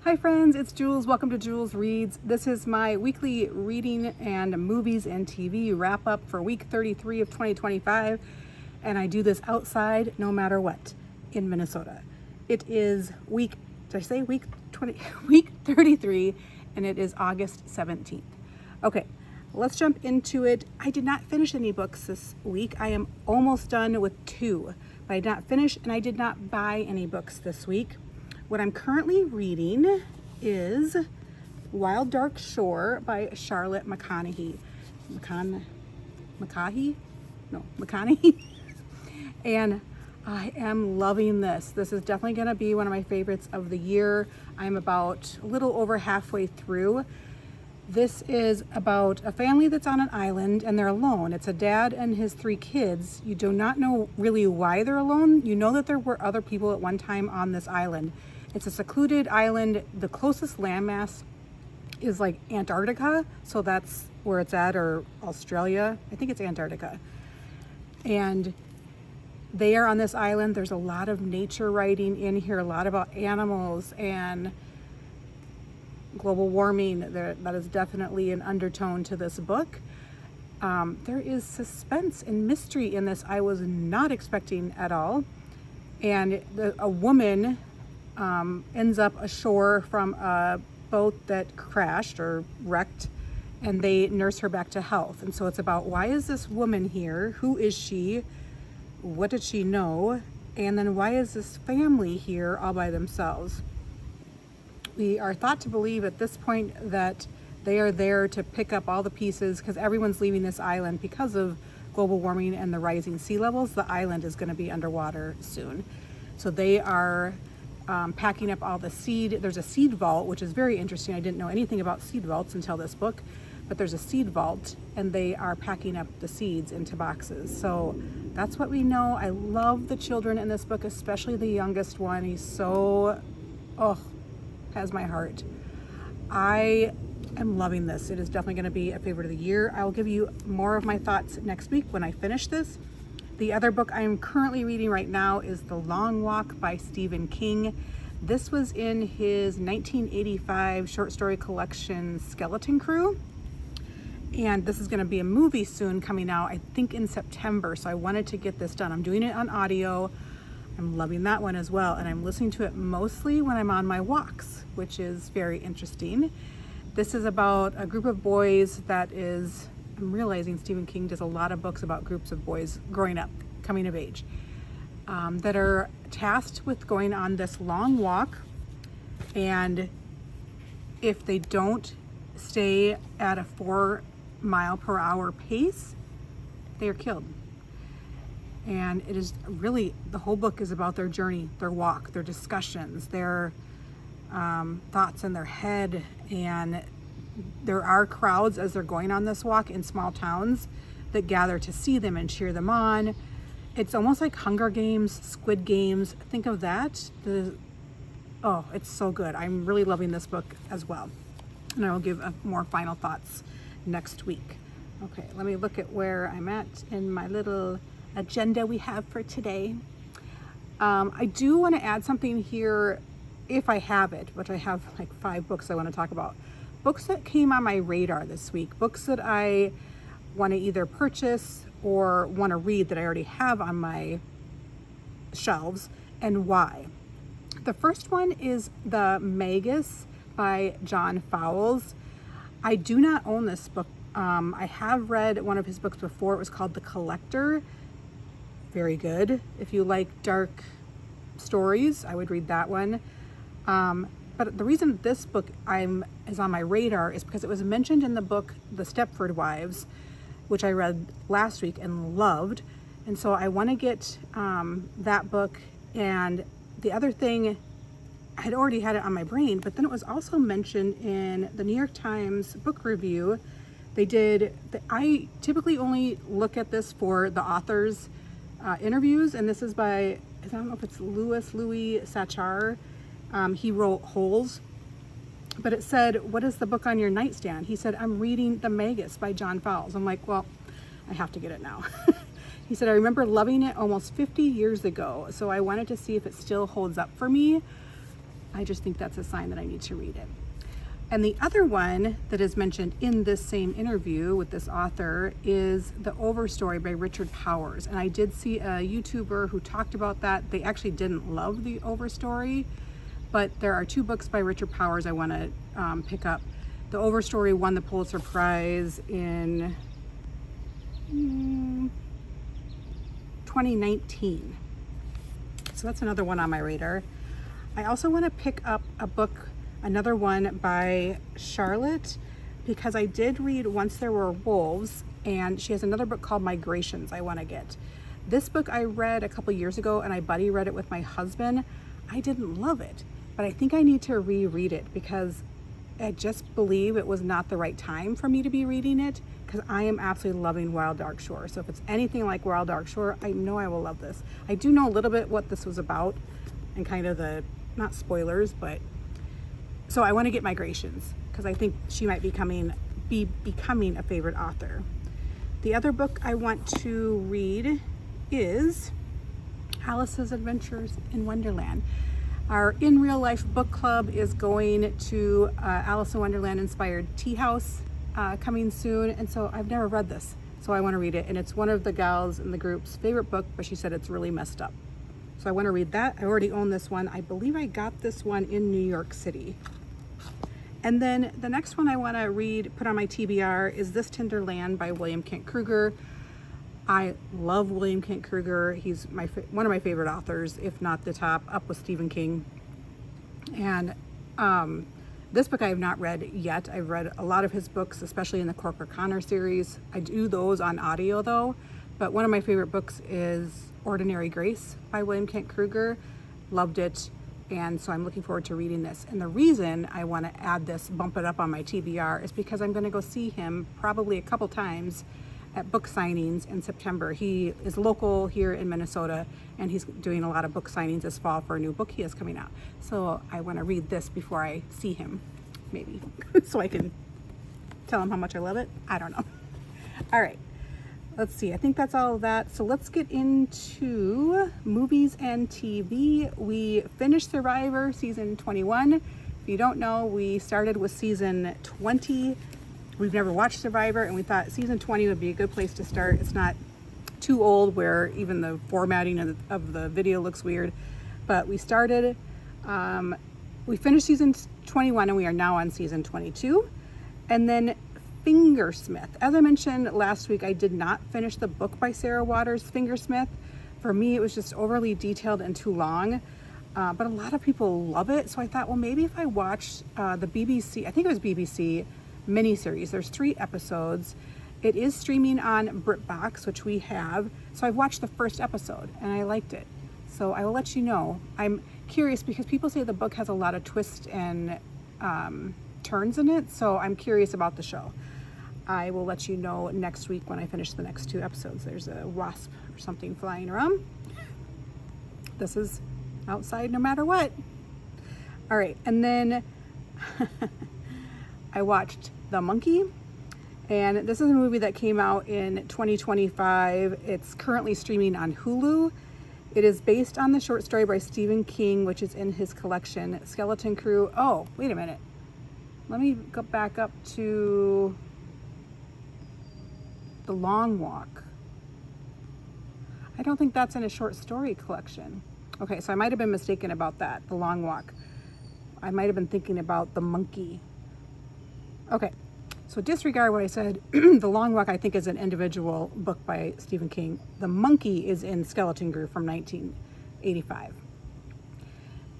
Hi friends, it's Jules. Welcome to Jules Reads. This is my weekly reading and movies and TV wrap up for week 33 of 2025. And I do this outside no matter what in Minnesota. It is week 33, and it is August 17th. Okay, let's jump into it. I did not finish any books this week. I am almost done with 2, but I did not finish and I did not buy any books this week. What I'm currently reading is Wild Dark Shore by Charlotte McConaghy. McConaughey? And I am loving this. This is definitely going to be one of my favorites of the year. I'm about a little over halfway through. This is about a family that's on an island and they're alone. It's a dad and his 3 kids. You do not know really why they're alone. You know that there were other people at one time on this island. It's a secluded island. The closest landmass is like Antarctica, so that's where it's at, or Australia. I think it's Antarctica. And they are on this island. There's a lot of nature writing in here, a lot about animals and global warming. That is definitely an undertone to this book. There is suspense and mystery in this I was not expecting at all. And a woman ends up ashore from a boat that crashed or wrecked, and they nurse her back to health. And so it's about, why is this woman here? Who is she? What did she know? And then why is this family here all by themselves? We are thought to believe at this point that they are there to pick up all the pieces because everyone's leaving this island because of global warming and the rising sea levels. The island is going to be underwater soon. So they are packing up all the seed. There's a seed vault, which is very interesting. I didn't know anything about seed vaults until this book, but there's a seed vault and they are packing up the seeds into boxes. So that's what we know. I love the children in this book, especially the youngest one. He's so, has my heart. I am loving this. It is definitely going to be a favorite of the year. I will give you more of my thoughts next week when I finish this. The other book I am currently reading right now is The Long Walk by Stephen King. This was in his 1985 short story collection, Skeleton Crew. And this is going to be a movie soon coming out, I think in September. So I wanted to get this done. I'm doing it on audio. I'm loving that one as well. And I'm listening to it mostly when I'm on my walks, which is very interesting. This is about a group of boys I'm realizing Stephen King does a lot of books about groups of boys growing up, coming of age, that are tasked with going on this long walk. And if they don't stay at a 4-mile-per-hour pace, they are killed. And it is really, the whole book is about their journey, their walk, their discussions, their thoughts in their head. And there are crowds as they're going on this walk in small towns that gather to see them and cheer them on. It's almost like Hunger Games, Squid Games. Think of that. It's so good. I'm really loving this book as well. And I will give more final thoughts next week. Okay, let me look at where I'm at in my little agenda we have for today. I do want to add something here if I have it, which I have like 5 books I want to talk about. Books that came on my radar this week, books that I want to either purchase or want to read that I already have on my shelves, and why. The first one is The Magus by John Fowles. I do not own this book. I have read one of his books before. It was called The Collector. Very good. If you like dark stories, I would read that one. But the reason this book is on my radar is because it was mentioned in the book The Stepford Wives, which I read last week and loved. And so I want to get that book. And the other thing, I had already had it on my brain, but then it was also mentioned in the New York Times book review. I typically only look at this for the author's interviews, and this is by, I don't know if it's Louis Sachar. He wrote Holes, but it said, what is the book on your nightstand? He said, I'm reading The Magus by John Fowles. I'm like, well, I have to get it now. He said, I remember loving it almost 50 years ago, so I wanted to see if it still holds up for me. I just think that's a sign that I need to read it. And the other one that is mentioned in this same interview with this author is The Overstory by Richard Powers. And I did see a YouTuber who talked about that. They actually didn't love The Overstory, but there are 2 books by Richard Powers I want to pick up. The Overstory won the Pulitzer Prize in 2019. So that's another one on my radar. I also want to pick up a book, another one by Charlotte, because I did read Once There Were Wolves, and she has another book called Migrations I want to get. This book I read a couple years ago, and I buddy read it with my husband. I didn't love it, but I think I need to reread it because I just believe it was not the right time for me to be reading it, because I am absolutely loving Wild Dark Shore. So if it's anything like Wild Dark Shore, I know I will love this. I do know a little bit what this was about and kind of the, not spoilers, but so I want to get Migrations because I think she might be becoming a favorite author. The other book I want to read is Alice's Adventures in Wonderland. Our In Real Life book club is going to Alice in Wonderland inspired tea house coming soon, and so I've never read this, so I want to read it, and it's one of the gals in the group's favorite book, but she said it's really messed up. So I want to read that. I already own this one. I believe I got this one in New York City. And then the next one I want to read, put on my TBR, is This Tender Land by William Kent Kruger. I love William Kent Kruger. He's one of my favorite authors, if not the top, up with Stephen King. And this book I have not read yet. I've read a lot of his books, especially in the Corker Connor series. I do those on audio though, but one of my favorite books is Ordinary Grace by William Kent Kruger. Loved it, and so I'm looking forward to reading this. And the reason I want to add this, bump it up on my TBR, is because I'm going to go see him probably a couple times at book signings in September. He is local here in Minnesota, and he's doing a lot of book signings this fall for a new book he has coming out. So I want to read this before I see him, maybe, so I can tell him how much I love it. I don't know. All right. Let's see, I think that's all of that. So let's get into movies and TV. We finished Survivor season 21. If you don't know, we started with season 20. We've never watched Survivor, and we thought season 20 would be a good place to start. It's not too old where even the formatting of the video looks weird. But we started, we finished season 21, and we are now on season 22. And then Fingersmith. As I mentioned last week, I did not finish the book by Sarah Waters, Fingersmith. For me, it was just overly detailed and too long, but a lot of people love it. So I thought, well, maybe if I watched the BBC, I think it was BBC miniseries. There's 3 episodes. It is streaming on BritBox, which we have. So I watched the first episode and I liked it. So I will let you know. I'm curious because people say the book has a lot of twists and turns in it. So I'm curious about the show. I will let you know next week when I finish the next 2 episodes. There's a wasp or something flying around. This is outside no matter what. All right, and then I watched The Monkey, and this is a movie that came out in 2025. It's currently streaming on Hulu. It is based on the short story by Stephen King, which is in his collection, Skeleton Crew. Oh, wait a minute. Let me go back up to The Long Walk. I don't think that's in a short story collection. Okay, so I might have been mistaken about that, The Long Walk. I might have been thinking about The Monkey. Okay, so disregard what I said. The Long Walk, I think, is an individual book by Stephen King. The Monkey is in Skeleton Crew from 1985.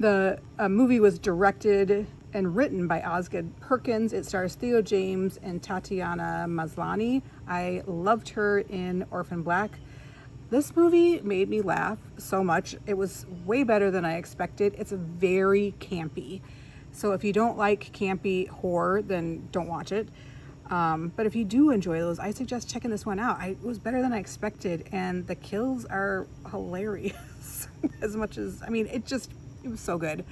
The movie was directed and written by Osgood Perkins. It stars Theo James and Tatiana Maslany. I loved her in Orphan Black. This movie made me laugh so much. It was way better than I expected. It's very campy. So if you don't like campy horror, then don't watch it. But if you do enjoy those, I suggest checking this one out. It was better than I expected, and the kills are hilarious. As much as, I mean, it was so good.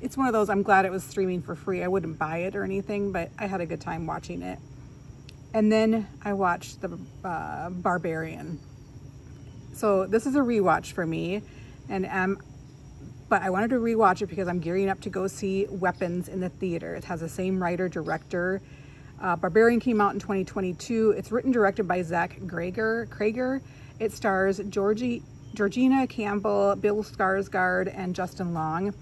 It's one of those, I'm glad it was streaming for free. I wouldn't buy it or anything, but I had a good time watching it. And then I watched The Barbarian. So this is a rewatch for me, and I'm but I wanted to rewatch it because I'm gearing up to go see Weapons in the theater. It has the same writer, director. Barbarian came out in 2022. It's written, directed by Zach Cregger. It stars Georgina Campbell, Bill Skarsgård, and Justin Long.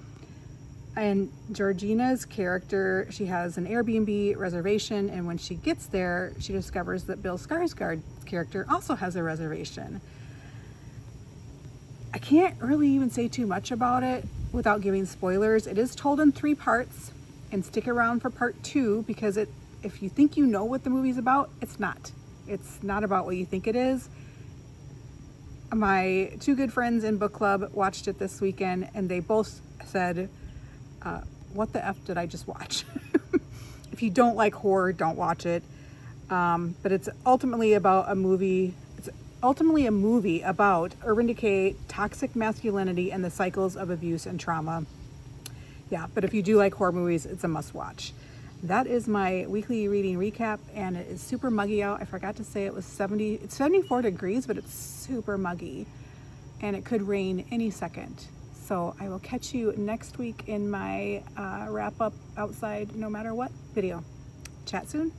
And Georgina's character, she has an Airbnb reservation, and when she gets there, she discovers that Bill Skarsgård's character also has a reservation. I can't really even say too much about it without giving spoilers. It is told in 3 parts, and stick around for part 2 because if you think you know what the movie's about, it's not. It's not about what you think it is. My 2 good friends in book club watched it this weekend, and they both said, what the F did I just watch? If you don't like horror, don't watch it. But it's ultimately about a movie. It's ultimately a movie about urban decay, toxic masculinity, and the cycles of abuse and trauma. Yeah, but if you do like horror movies, it's a must watch. That is my weekly reading recap, and it is super muggy out. I forgot to say it's 74 degrees, but it's super muggy, and it could rain any second. So I will catch you next week in my wrap up outside no matter what video. Chat soon.